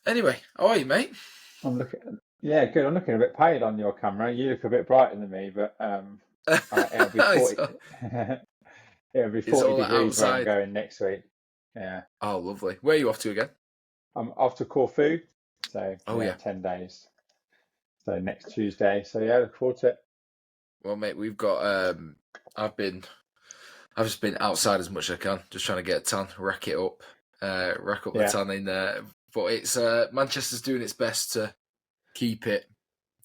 Anyway, how are you, mate? I'm looking, yeah, good. I'm looking a bit pale on your camera. You look a bit brighter than me, but it'll be it's, 40, it'll be it's 40 all degrees where I'm outside. going next week. Yeah, Oh, lovely. Where are you off to again? I'm off to Corfu, so Oh, yeah, yeah. 10 days. So next Tuesday. So yeah, look forward to it. Well, mate, we've got. I've been. I've just been outside as much as I can, just trying to get a tan, rack it up, rack up the Yeah, tan in there. But it's Manchester's doing its best to keep it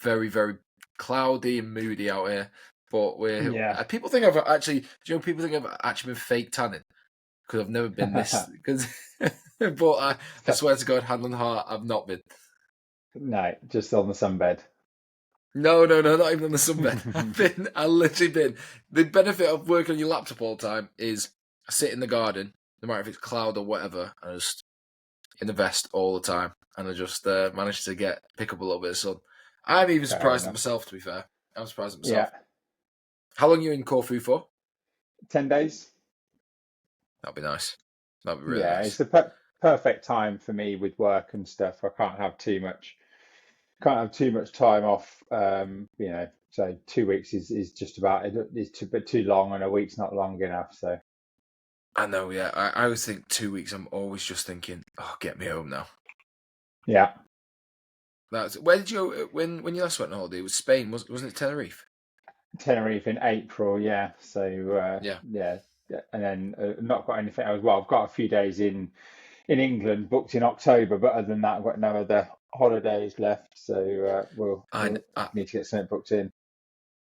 very, very cloudy and moody out here. But we're yeah. people think I've actually. Do you know people think I've actually been fake tanning because I've never been this. Because, but I So, swear to God, hand on heart, I've not been. no, just on the sunbed. No, no, no, not even on the sunbed. I literally been. The benefit of working on your laptop all the time is I sit in the garden, no matter if it's cloud or whatever, and I just in the vest all the time, and I just managed to pick up a little bit of sun. I'm even Fair surprised at enough. myself. To be fair, I'm surprised at Yeah, myself. How long are you in Corfu for? 10 days. That'd be nice. That'd be really Yeah, nice. it's the perfect time for me with work and stuff. I can't have too much time off. So 2 weeks is just about it. It's too bit too long, and a week's not long enough. So I know. Yeah, I always think 2 weeks. I'm always just thinking, oh, get me home now. yeah, That's where did you go when you last went on holiday? It was Spain, wasn't it? Tenerife. Tenerife in April. Yeah, so Yeah. yeah, yeah, and then not got anything else. Well, I've got a few days in England booked in October, but other than that, I've got no other holidays left. So I, we'll I need to get something booked in.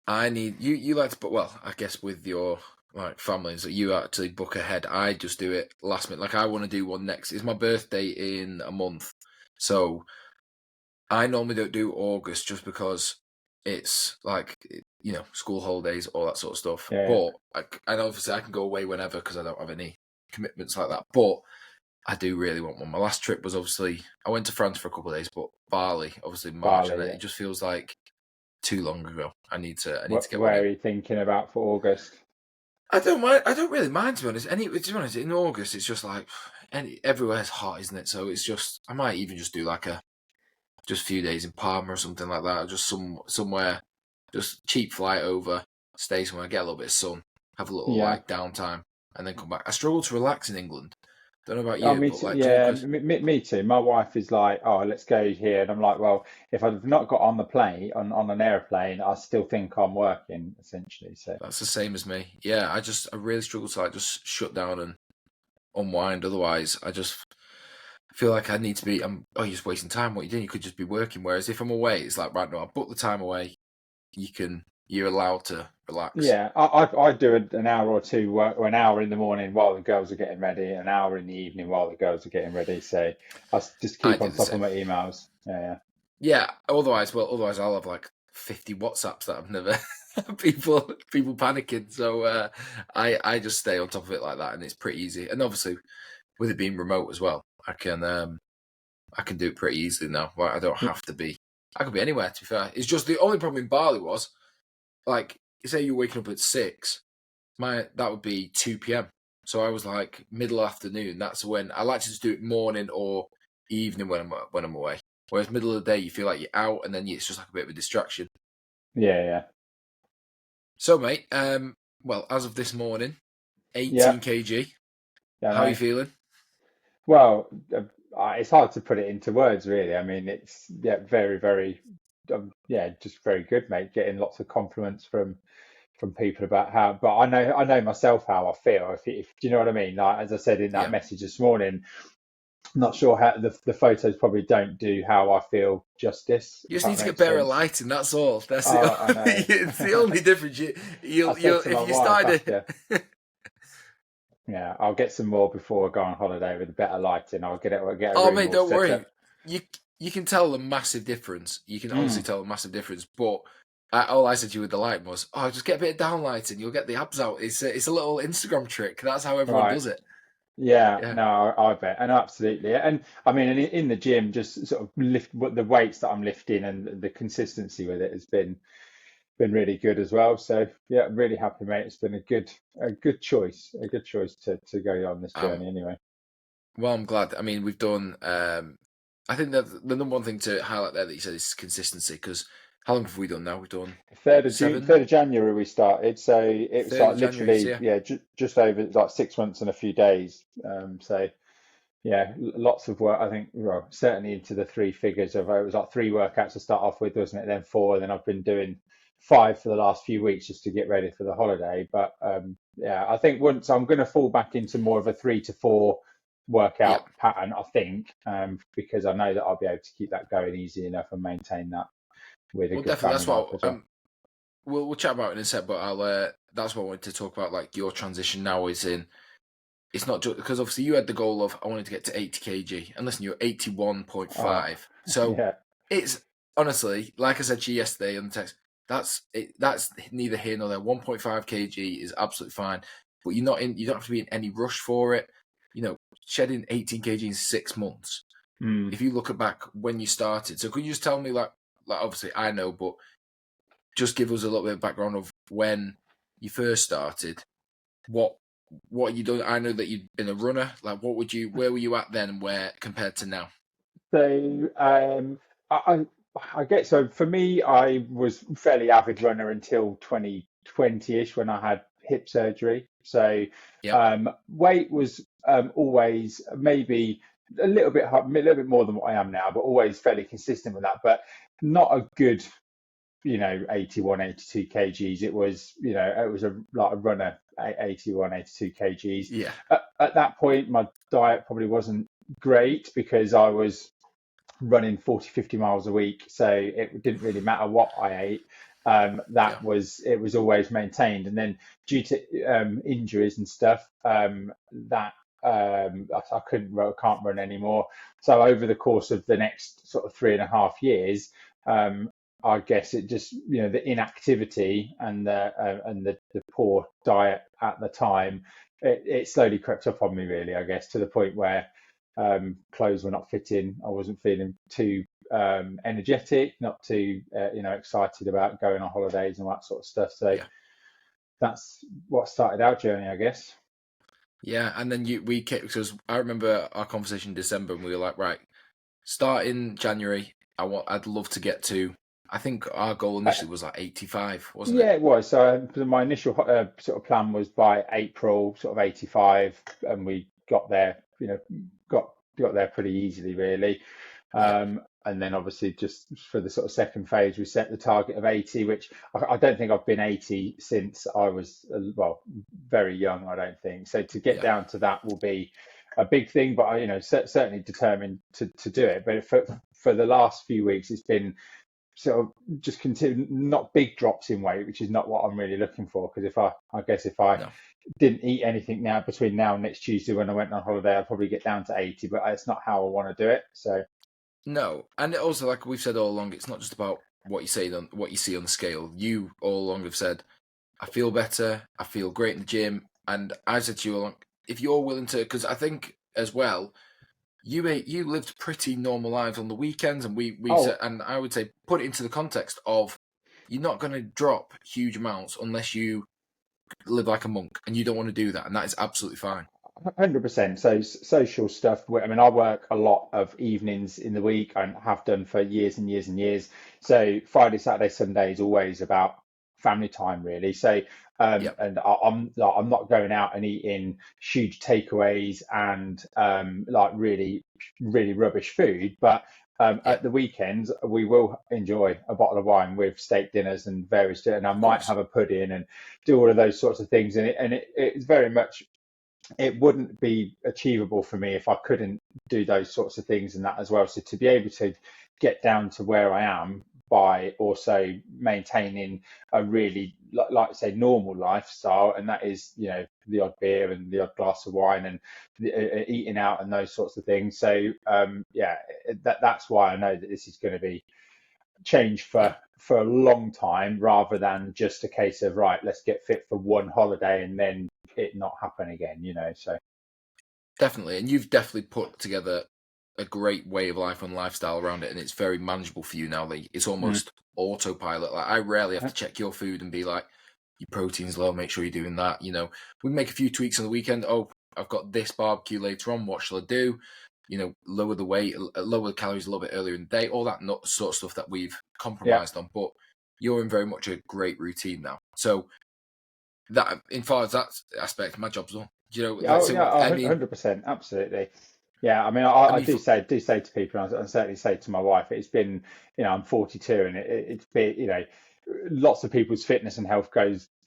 I need you. You like to book well. I guess with your like families that you actually book ahead. I just do it last minute. Like I want to do one next. It's my birthday in a month, so I normally don't do August just because it's like school holidays, all that sort of stuff. Yeah, But and obviously I can go away whenever because I don't have any commitments like that. But I do really want one. My last trip was obviously I went to France for a couple of days, but Bali obviously in March, and Bali. it Yeah. just feels like too long ago. I need to get one Where in. are you thinking about for August? I don't mind. I don't really mind to be honest. To be honest, in August it's just like everywhere's hot, isn't it? So it's just I might even just do like a just a few days in Palma or something like that, or just somewhere, just cheap flight over, stay somewhere, get a little bit of sun, have a little Yeah. like downtime, and then come back. I struggle to relax in England. Don't know about Oh, you, me but too. like, do you know, Yeah, because me too. My wife is like, "Oh, let's go here," and I'm like, "Well, if I've not got on the plane on an airplane, I still think I'm working essentially." So that's the same as me. Yeah, I really struggle to like just shut down and unwind. Otherwise, I just feel like I need to be. you're just wasting time. What you doing? You could just be working. Whereas if I'm away, it's like right now, I book the time away. You're allowed to relax. yeah, I do an hour or two work, or an hour in the morning while the girls are getting ready, an hour in the evening while the girls are getting ready. So just I keep do on the top of same. my emails. Yeah, Yeah. Otherwise I'll have like 50 WhatsApps that I've never people panicking. So I just stay on top of it like that, and it's pretty easy. And obviously, with it being remote as well, I can do it pretty easily now. Like, I don't yeah, have to be. I could be anywhere. To be fair, it's just the only problem in Bali was like, say you're waking up at 6, that would be 2 p.m. So I was like middle afternoon. That's when I like to just do it morning or evening when I'm away. Whereas middle of the day, you feel like you're out, and then it's just like a bit of a distraction. yeah, So, mate, well, as of this morning, yeah, 18 kg. yeah. How are you No. feeling? Well, it's hard to put it into words, really. I mean, it's yeah, very, very, yeah, just very good, mate. Getting lots of compliments from people about how, but I know myself how I feel. If do you know what I mean? Like as I said in that Yeah, message this morning, I'm not sure how the photos probably don't do how I feel justice, you if just need that to get makes better sense. lighting. That's all. That's the Oh, I only. know. It's the only difference. I said You'll to my if you wife started. after, yeah, I'll get some more before I go on holiday with better lighting. I'll get a Oh, room mate, all don't set worry. up. You you can tell a massive difference. You can honestly Mm, tell a massive difference. But all I said to you with the lighting was, "Oh, just get a bit of downlighting. You'll get the abs out." It's a little Instagram trick. That's how everyone right. does it. Yeah, Yeah. no, I bet, and absolutely, and I mean, in the gym, just sort of lift what the weights that I'm lifting and the consistency with it has been really good as well. So yeah, I'm really happy, mate. It's been a good choice to go on this Um. journey anyway. Well, I'm glad. I mean, we've done. I think that the number one thing to highlight there that you said is consistency. Because how long have we done now? We've done 3rd of June, 3rd seven, of January we started, so it was 3rd like of January. So literally, yeah, yeah, just over like 6 months and a few days. So yeah, lots of work. I think, well, certainly into the three figures of it was like three workouts to start off with, wasn't it? Then four, and then I've been doing five for the last few weeks just to get ready for the holiday. But yeah, I think once I'm going to fall back into more of a 3 to 4 yeah. workout pattern, I think, because I know that I'll be able to keep that going easy enough and maintain that with a Well, good definitely. family That's life what as well. we'll chat about it in a sec. But I'll that's what I wanted to talk about. Like your transition now is in. It's not just because obviously you had the goal of I wanted to get to 80 kg, and listen, you're Oh, 81.5. So yeah. it's honestly, like I said to you yesterday on the text, that's it. That's neither here nor there. 1.5 kg is absolutely fine, but you're not in. You don't have to be in any rush for it. You know, shedding 18 kg in 6 months. Mm. If you look at back when you started, so could you just tell me like obviously I know, but just give us a little bit of background of when you first started. What what you done? I know that you've been a runner. Like, where were you at then, and where compared to now? So I, I get so for me, I was fairly avid runner until 2020-ish when I had hip surgery. So Yep. weight was always maybe a little bit more than what I am now, but always fairly consistent with that. But not a good, 81, 82 kgs. It was, it was like a runner, 81, 82 kgs. Yeah. At that point, my diet probably wasn't great because I was running 40, 50 miles a week. So it didn't really matter what I ate. Yeah. It was always maintained. And then due to injuries and stuff, that I can't run anymore. So over the course of the next sort of 3.5 years, I guess it just, the inactivity and the poor diet at the time, it slowly crept up on me really, I guess, to the point where clothes were not fitting. I wasn't feeling too energetic, not too excited about going on holidays and all that sort of stuff. So Yeah. that's what started our journey, I guess. Yeah. And then we kept because I remember our conversation in December, and we were like, right, start in January. I'd love to get to. I think our goal Uh, initially was like 85, wasn't it? yeah, it was. So my initial sort of plan was by April, sort of 85, and we got there. Got got there pretty easily, really. Yeah. And then obviously just for the sort of second phase, we set the target of 80, which I don't think I've been 80 since I was, well, very young, I don't think. So to get Yeah. down to that will be a big thing, but I, certainly determined to do it. But for the last few weeks, it's been sort of just continue, not big drops in weight, which is not what I'm really looking for. Because I guess if I No. didn't eat anything now between now and next Tuesday when I went on holiday, I'd probably get down to 80, but it's not how I want to do it. So, No. And also, like we've said all along, it's not just about what you see on the scale. You all along have said, I feel better. I feel great in the gym. And I said to you, along, if you're willing to, because I think as well, you lived pretty normal lives on the weekends, and we said, oh, and I would say put it into the context of you're not going to drop huge amounts unless you live like a monk, and you don't want to do that, and that is absolutely fine. 100%. So social stuff. I mean, I work a lot of evenings in the week and have done for years and years and years. So Friday, Saturday, Sunday is always about family time, really. So Yep. and I'm not going out and eating huge takeaways and like really really rubbish food, but Yeah. at the weekends we will enjoy a bottle of wine with steak dinners and various, and I Of might course. have a pudding and do all of those sorts of things, and it's very much, it wouldn't be achievable for me if I couldn't do those sorts of things and that as well. So to be able to get down to where I am by also maintaining a really, like I say, normal lifestyle, and that is, the odd beer and the odd glass of wine and eating out and those sorts of things. So yeah, that's why I know that this is going to be change Yeah. for a long time rather than just a case of right, let's get fit for one holiday and then it not happen again. So Definitely, and you've definitely put together a great way of life and lifestyle around it, and it's very manageable for you now. Like, it's mm, almost autopilot. Like I rarely have to check your food and be like, "Your protein's low. Make sure you're doing that." We make a few tweaks on the weekend. Oh, I've got this barbecue later on. What shall I do? lower the weight, lower the calories a little bit earlier in the day, all that sort of stuff that we've Yeah. compromised on. But you're in very much a great routine now. So that, in far as that aspect, my job's done. Yeah, oh, yeah, I mean, 100%, absolutely. Yeah, I mean, I I mean, do say to people, and I certainly say to my wife, it's been, I'm 42, and it's been, lots of people's fitness and health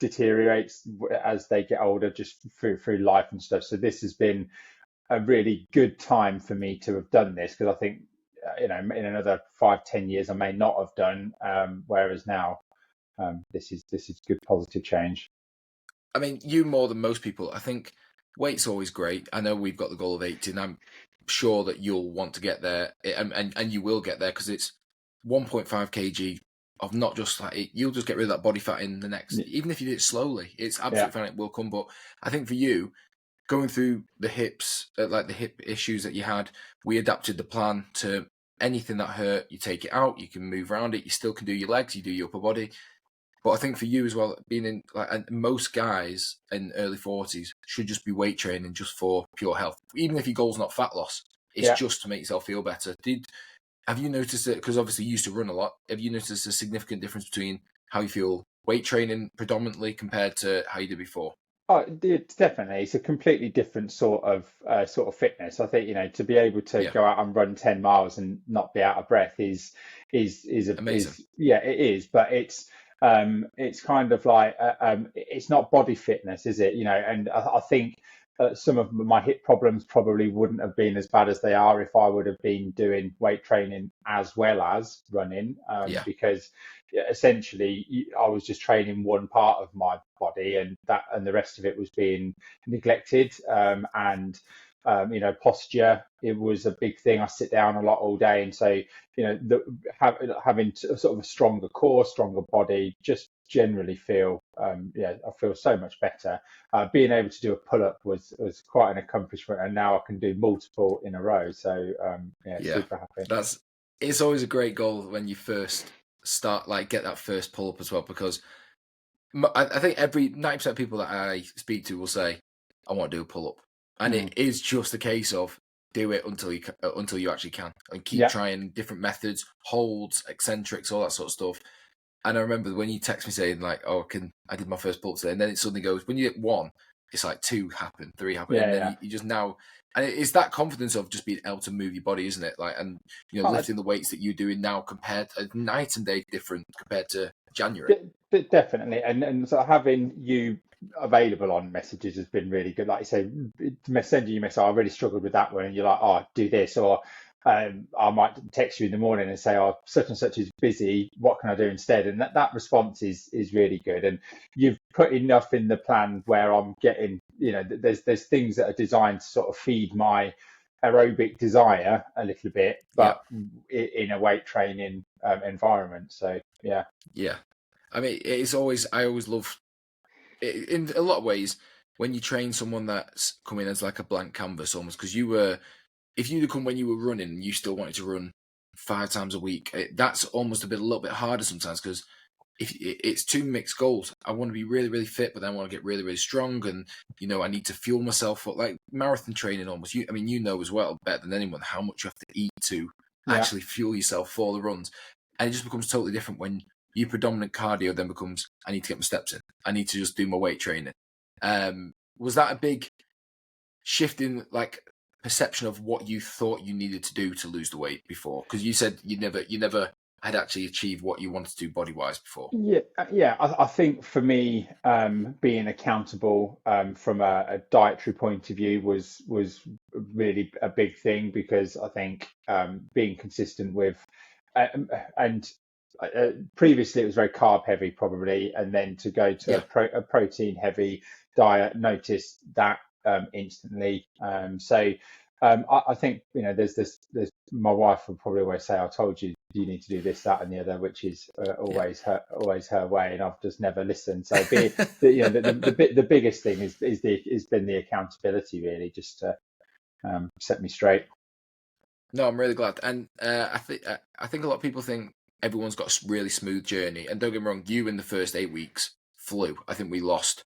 deteriorates as they get older, just through life and stuff. So this has been a really good time for me to have done this, because I think, in another 5, 10 years, I may not have done. Whereas now, this is good positive change. I mean, you more than most people. I think weight's always great. I know we've got the goal of 80, and I'm sure that you'll want to get there, and you will get there, because it's 1.5 kg of not just like you'll just get rid of that body fat in the next. Even if you do it slowly, it's Yeah, absolutely fine. It will come. But I think for you, going through the hips, like the hip issues that you had, we adapted the plan to anything that hurt. You take it out. You can move around it. You still can do your legs. You do your upper body. But I think for you as well, being in and most guys in early 40s should just be weight training just for pure health. Even if your goal's not fat loss, it's yeah. just to make yourself feel better. Have you noticed it? Because obviously you used to run a lot. Have you noticed a significant difference between how you feel weight training predominantly compared to how you did before? Oh, it's definitely. It's a completely different sort of fitness. I think, to be able to Yeah, go out and run 10 miles and not be out of breath amazing. yeah, it is. But it's kind of like, it's not body fitness, is it? And I think some of my hip problems probably wouldn't have been as bad as they are if I would have been doing weight training as well as running, Yeah, because essentially I was just training one part of my body, and the rest of it was being neglected. And posture, it was a big thing. I sit down a lot all day, and so having sort of a stronger core, stronger body, just generally feel, I feel so much better. Being able to do a pull up was quite an accomplishment, and now I can do multiple in a row. So yeah, yeah. super happy. It's always a great goal when you first start, like get that first pull up as well, because I think every 90% of people that I speak to will say, "I want to do a pull up," and Mm. it is just a case of do it until you actually can, and keep Yeah. trying different methods, holds, eccentrics, all that sort of stuff. And I remember when you text me saying like, "Oh, I did my first pull up today," and then it suddenly goes when you get one, it's like two happen, three happen, and Yeah, then yeah. you just now. And it's that confidence of just being able to move your body, isn't it? Like, and Oh, lifting the weights that you're doing now compared night and day different compared to January. Definitely, and so having you available on messages has been really good. Like you say, sending you a message, I really struggled with that one, and you're like, oh, do this, or I might text you in the morning and say, oh, such and such is busy. What can I do instead? And that response is really good. And you've put enough in the plan where I'm getting, there's things that are designed to sort of feed my aerobic desire a little bit, Yeah. but in a weight training environment. So yeah. Yeah, I mean, I always love, in a lot of ways, when you train someone that's coming as like a blank canvas almost, because if you'd have come when you were running and you still wanted to run 5 times a week, that's almost a little bit harder sometimes, because if it's two mixed goals. I want to be really, really fit, but then I want to get really, really strong, and I need to fuel myself up, like marathon training almost. I mean, as well better than anyone how much you have to eat to Yeah. actually fuel yourself for the runs, and it just becomes totally different when your predominant cardio then becomes I need to get my steps in. I need to just do my weight training. Was that a big shift in like perception of what you thought you needed to do to lose the weight before? Because you said you never had actually achieved what you wanted to do body wise before. Yeah, yeah. I think for me, being accountable from a dietary point of view was really a big thing, because I think being consistent with and previously it was very carb heavy probably, and then to go to Yeah, a protein heavy diet, noticed that instantly. So I think there's my wife will probably always say, "I told you you need to do this, that, and the other," which is yeah. always her way, and I've just never listened. So the biggest thing is been the accountability, really, just to set me straight. No, I'm really glad, and I think a lot of people think everyone's got a really smooth journey. And don't get me wrong, you in the first 8 weeks flew. I think we lost.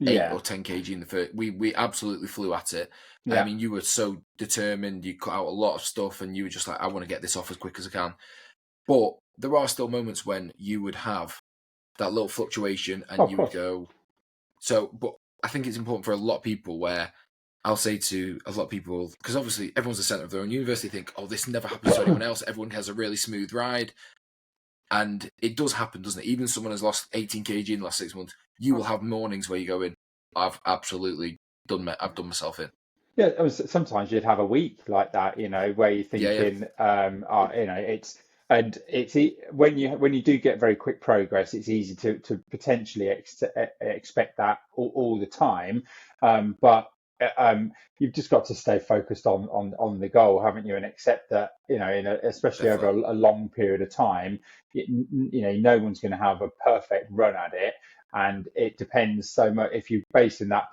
8 Yeah, or 10 kg in the first. We absolutely flew at it. I yeah, mean, you were so determined. You cut out a lot of stuff, and you were just like, I want to get this off as quick as I can. But there are still moments when you would have that little fluctuation, and of you would course. go. So, but I think it's important for a lot of people where I'll say to a lot of people, because obviously everyone's the center of their own universe. They think, oh, this never happens to anyone else. Everyone has a really smooth ride. And it does happen, doesn't it? Even someone has lost 18 kg in the last 6 months, you will have mornings where you go in, I've absolutely I've done myself in. Yeah, sometimes you'd have a week like that, where you're Yeah, yeah, thinking, it's and when you do get very quick progress, it's easy to potentially expect that all the time, but you've just got to stay focused on the goal, haven't you, and accept that, especially over definitely. a long period of time, no one's going to have a perfect run at it. And it depends so much if you base in that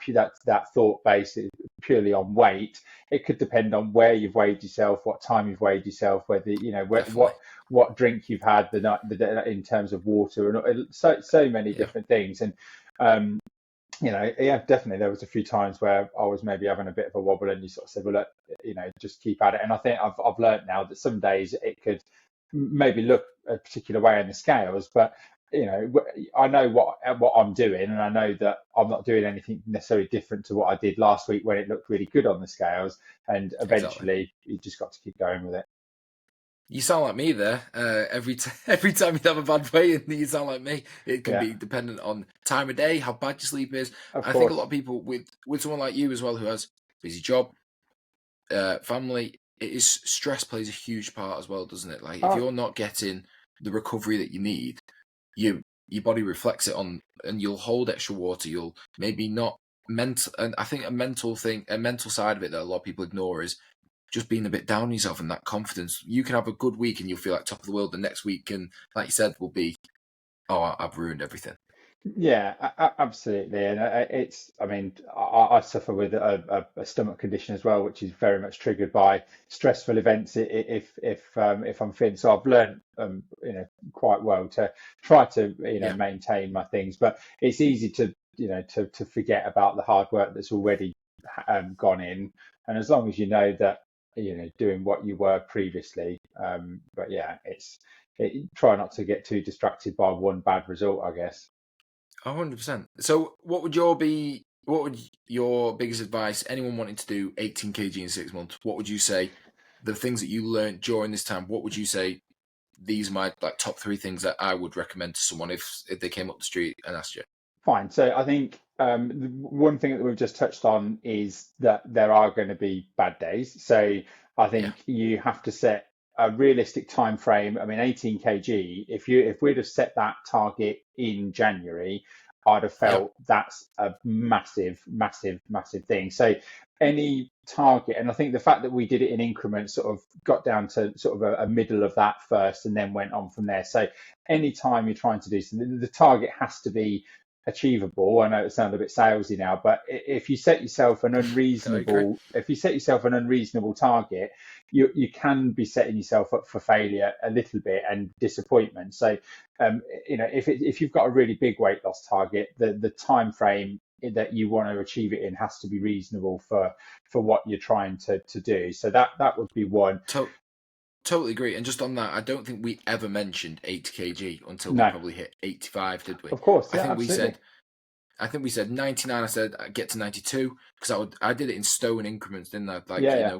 thought base purely on weight. It could depend on where you've weighed yourself, what time you've weighed yourself, whether Definitely. what drink you've had in terms of water, and so many Yeah. different things. And um, yeah, definitely there was a few times where I was maybe having a bit of a wobble, and you sort of said, well, look, just keep at it. And I think I've learned now that some days it could maybe look a particular way on the scales, but I know what I'm doing, and I know that I'm not doing anything necessarily different to what I did last week when it looked really good on the scales. And Exactly. eventually, you just got to keep going with it. You sound like me there. Every time you have a bad weigh in, you sound like me. It can Yeah, be dependent on time of day, how bad your sleep is. of I think a lot course. of people with someone like you as well, who has busy job, family, it is stress plays a huge part as well, doesn't it? Like if Oh, you're not getting the recovery that you need, your body reflects it on, and you'll hold extra water. You'll maybe not mental, and I think a mental side of it that a lot of people ignore is just being a bit down on yourself and that confidence. You can have a good week and you'll feel like top of the world. The next week, and like you said, will be, oh, I've ruined everything. yeah, absolutely. And I mean, I suffer with a stomach condition as well, which is very much triggered by stressful events. If I'm fit, so I've learned, quite well to try to, Yeah. maintain my things. But it's easy to, to forget about the hard work that's already gone in. And as long as you know that, doing what you were previously. But yeah, try not to get too distracted by one bad result, I guess. 100%. So, what would your biggest advice, anyone wanting to do 18 kg in 6 months, what would you say, the things that you learned during this time, what would you say, these are my like top three things that I would recommend to someone if they came up the street and asked you? Fine. So I think the one thing that we've just touched on is that there are going to be bad days. So I Yeah. think you have to set a realistic time frame. I mean, 18 kg. If we'd have set that target in January, I'd have Yeah. felt that's a massive, massive, massive thing. So any target, and I think the fact that we did it in increments sort of got down to sort of a middle of that first, and then went on from there. So any time you're trying to do something, the target has to be achievable. I know it sounds a bit salesy now, but if you set yourself an No, you're correct. unreasonable target, you can be setting yourself up for failure a little bit and disappointment. So, if you've got a really big weight loss target, the time frame that you want to achieve it in has to be reasonable for what you're trying to do. So that would be one. To- totally agree. And just on that, I don't think we ever mentioned 80 kg until we No, probably hit 85, did we? of course, I yeah, think we absolutely, said I think we said 99. I said I'd get to 92 because I did it in stone increments, didn't I? Like, yeah, yeah.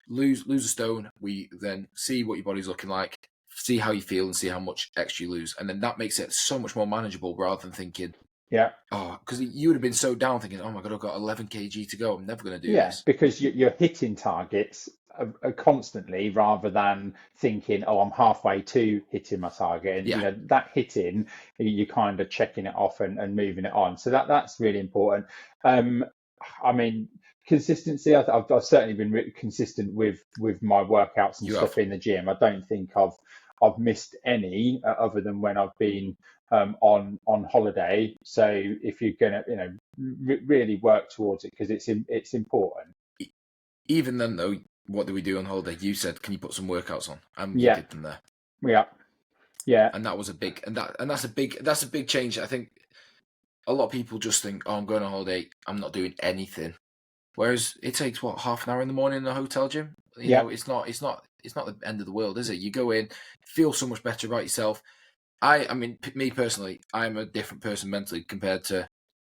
lose a stone. We then see what your body's looking like, see how you feel, and see how much extra you lose, and then that makes it so much more manageable rather than thinking, Yeah, oh, because you would have been so down thinking, oh my god, I've got 11 kg to go. I'm never going to do yeah, this. because you're hitting targets constantly rather than thinking, oh, I'm halfway to hitting my target. And, Yeah, that hitting, you're kind of checking it off and moving it on. So that's really important. Um, I mean, consistency, I've certainly been consistent with my workouts and you stuff have. in the gym. I don't think I've missed any other than when I've been on holiday. So if you're gonna, really work towards it because it's important. E- Even then, though, what do we do on holiday? You said, can you put some workouts on? And you Yeah, did them there. yeah, yeah, And that was a big, and that's a big change. I think a lot of people just think, oh, I'm going on holiday, I'm not doing anything. Whereas it takes what, half an hour in the morning in a hotel gym. You Yeah, know, it's not the end of the world, is it? You go in, feel so much better about yourself. I mean, me personally, I'm a different person mentally compared to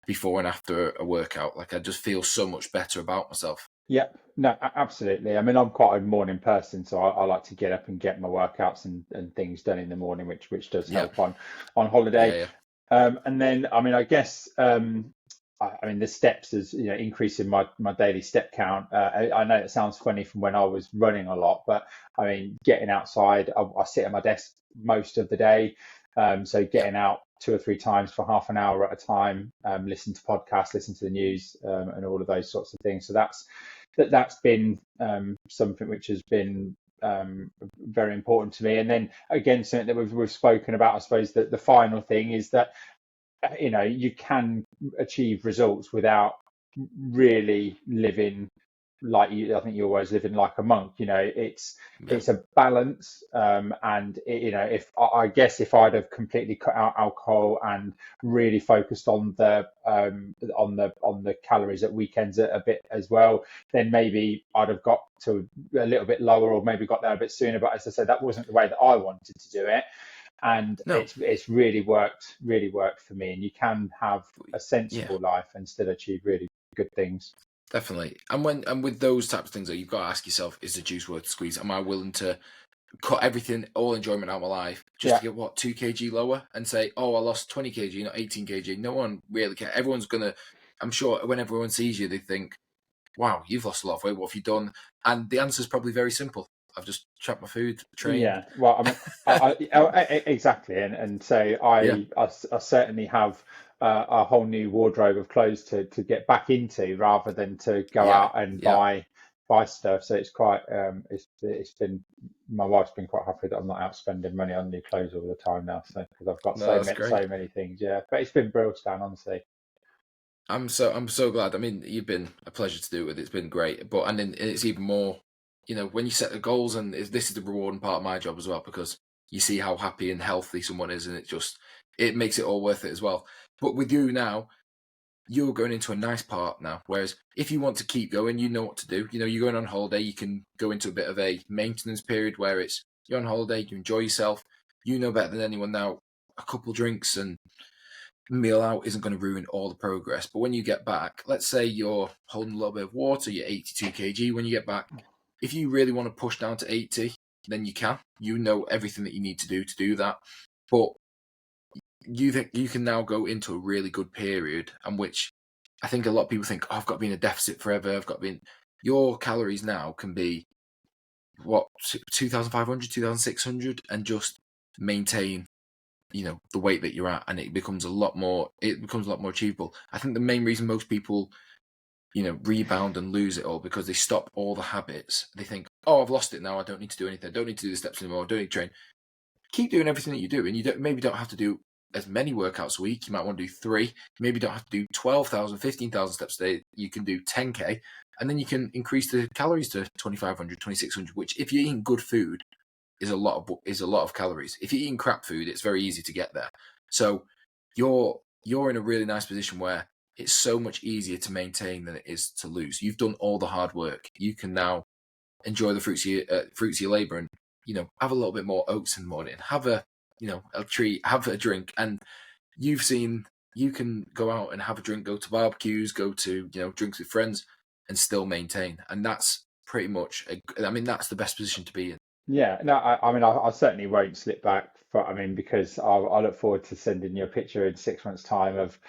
before and after a workout. Like I just feel so much better about myself. yeah, no, absolutely. I mean, I'm quite a morning person, so I like to get up and get my workouts and things done in the morning, which does Yeah, help on holiday. yeah, yeah, And then, I mean, I guess, I mean, the steps is, increasing my daily step count. I know it sounds funny from when I was running a lot, but I mean, getting outside, I sit at my desk most of the day. So yeah. getting out 2 or 3 times for half an hour at a time, listen to podcasts, listen to the news, and all of those sorts of things. So that's been something which has been very important to me. And then again, something that we've spoken about, I suppose that the final thing is that you can achieve results without really living like I think you're always living like a monk. Yeah. It's a balance, and if I guess if I'd have completely cut out alcohol and really focused on the calories at weekends a bit as well, then maybe I'd have got to a little bit lower, or maybe got there a bit sooner. But as I said, that wasn't the way that I wanted to do it, and No. it's really worked for me. And you can have a Yeah. sensible life and still achieve really good things. Definitely. And with those types of things, you've got to ask yourself: is the juice worth the squeeze? Am I willing to cut everything, all enjoyment out of my life, just to Yeah, get what 2 kg lower and say, oh, I lost 20 kg, not 18 kg? No one really cares. Everyone's gonna. I'm sure when everyone sees you, they think, wow, you've lost a lot of weight. What have you done? And the answer is probably very simple. I've just tracked my food, trained. yeah. Well, I mean, exactly, and so Yeah, I certainly have a whole new wardrobe of clothes to get back into rather than to go yeah, out and yeah. buy stuff. So it's quite it's been my wife's been quite happy that I'm not out spending money on new clothes all the time now. So because I've got No, that's great. so many things, yeah. But it's been brilliant, Stan, honestly. I'm so glad. I mean, you've been a pleasure to do it with. It's been great. But and then it's even more, when you set the goals, and this is the rewarding part of my job as well, because you see how happy and healthy someone is, and it makes it all worth it as well. But with you now, you're going into a nice part now. Whereas if you want to keep going, you know what to do. You're going on holiday, you can go into a bit of a maintenance period where you're on holiday, you enjoy yourself. You know better than anyone now. A couple drinks and meal out isn't going to ruin all the progress. But when you get back, let's say you're holding a little bit of water, you're 82 kg. When you get back, if you really want to push down to 80, then you can. You know everything that you need to do that. But you think you can now go into a really good period, and which I think a lot of people think, oh, I've got to be in a deficit forever. I've got to be in. Your calories now can be what, 2,500, 2,600, and just maintain the weight that you're at, and it becomes a lot more achievable. I think the main reason most people rebound and lose it all because they stop all the habits. They think, oh, I've lost it now, I don't need to do anything, I don't need to do the steps anymore, I don't need to train. Keep doing everything that you do, and you maybe don't have to do as many workouts a week. You might want to do 3. You maybe don't have to do 12,000, 15,000 steps a day. You can do 10k, and then you can increase the calories to 2,500, 2,600, which if you're eating good food is a lot of calories. If you're eating crap food, it's very easy to get there. So you're in a really nice position where it's so much easier to maintain than it is to lose. You've done all the hard work. You can now enjoy the fruits of your labor, and have a little bit more oats in the morning. Have a treat, have a drink, and you've seen you can go out and have a drink, go to barbecues, go to drinks with friends, and still maintain. And that's pretty much. I mean, that's the best position to be in. Yeah, no, I mean, I certainly won't slip back. I mean, because I look forward to sending you a picture in 6 months' time of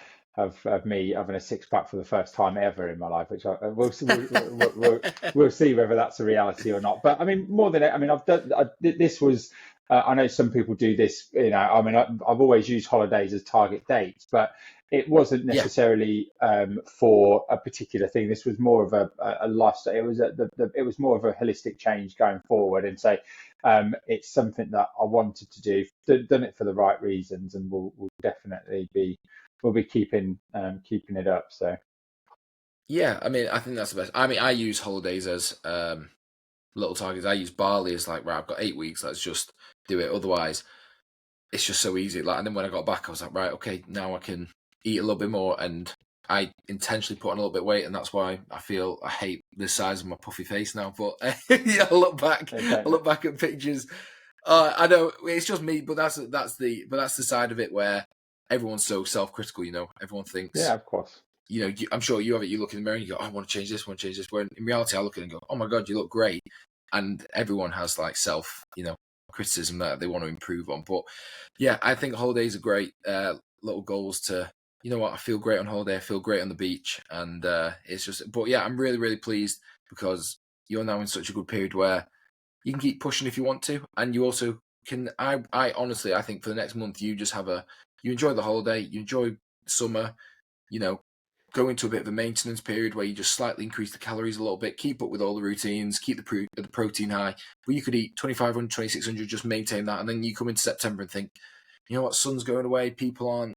me having a six pack for the first time ever in my life, which we'll see whether that's a reality or not. But I mean, more than I mean, this was. I know some people do this. I mean, I've always used holidays as target dates, but it wasn't Yeah, necessarily for a particular thing. This was more of a lifestyle. It was it was more of a holistic change going forward, and so it's something that I wanted to do. Done it for the right reasons, and we'll definitely be we'll be keeping it up. So yeah. I mean, I think that's the best. I mean, I use holidays as little targets. I use Bali as like, right, I've got 8 weeks. Let's just do it. Otherwise, it's just so easy. Like, and then when I got back, I was like, right, okay, now I can eat a little bit more, and I intentionally put on a little bit of weight, and that's why I feel I hate the size of my puffy face now. But yeah, I look back at pictures. I know it's just me, but that's the side of it where everyone's so self-critical. Everyone thinks. Yeah, of course. I'm sure you have it. You look in the mirror and you go, I want to change this, When in reality, I look at it and go, oh my God, you look great. And everyone has like self, criticism that they want to improve on. But yeah, I think holidays are great. Little goals to, I feel great on holiday. I feel great on the beach. And it's just, but yeah, I'm really, really pleased because you're now in such a good period where you can keep pushing if you want to. And you also can, I honestly, I think for the next month, you just you enjoy the holiday, you enjoy summer, go into a bit of a maintenance period where you just slightly increase the calories a little bit, keep up with all the routines, keep the protein high. But you could eat 2,500, 2,600, just maintain that. And then you come into September and think, you know what, sun's going away, people aren't,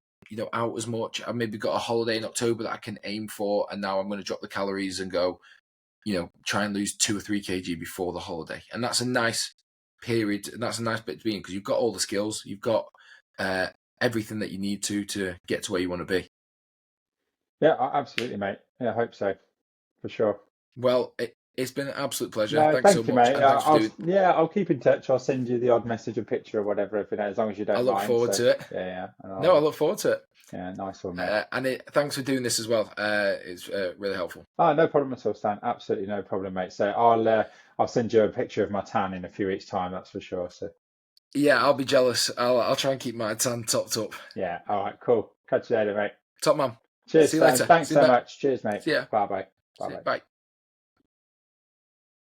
out as much. I've maybe got a holiday in October that I can aim for. And now I'm going to drop the calories and go, try and lose 2 or 3 kg before the holiday. And that's a nice period. And that's a nice bit to be in because you've got all the skills. You've got everything that you need to get to where you want to be. Yeah, absolutely, mate. Yeah, I hope so, for sure. Well, it's been an absolute pleasure. No, thanks so much. Mate. I'll keep in touch. I'll send you the odd message or picture or whatever, as long as you don't mind. I look forward to it. Yeah. I look forward to it. Yeah, nice one, mate. And thanks for doing this as well. It's really helpful. Oh, no problem at all, Stan. Absolutely no problem, mate. So I'll send you a picture of my tan in a few weeks' time. That's for sure. So. Yeah, I'll be jealous. I'll try and keep my tan topped up. Yeah. All right. Cool. Catch you later, mate. Top man. Cheers. See you later. Thanks so much. Cheers, mate. See ya. Bye bye. Bye.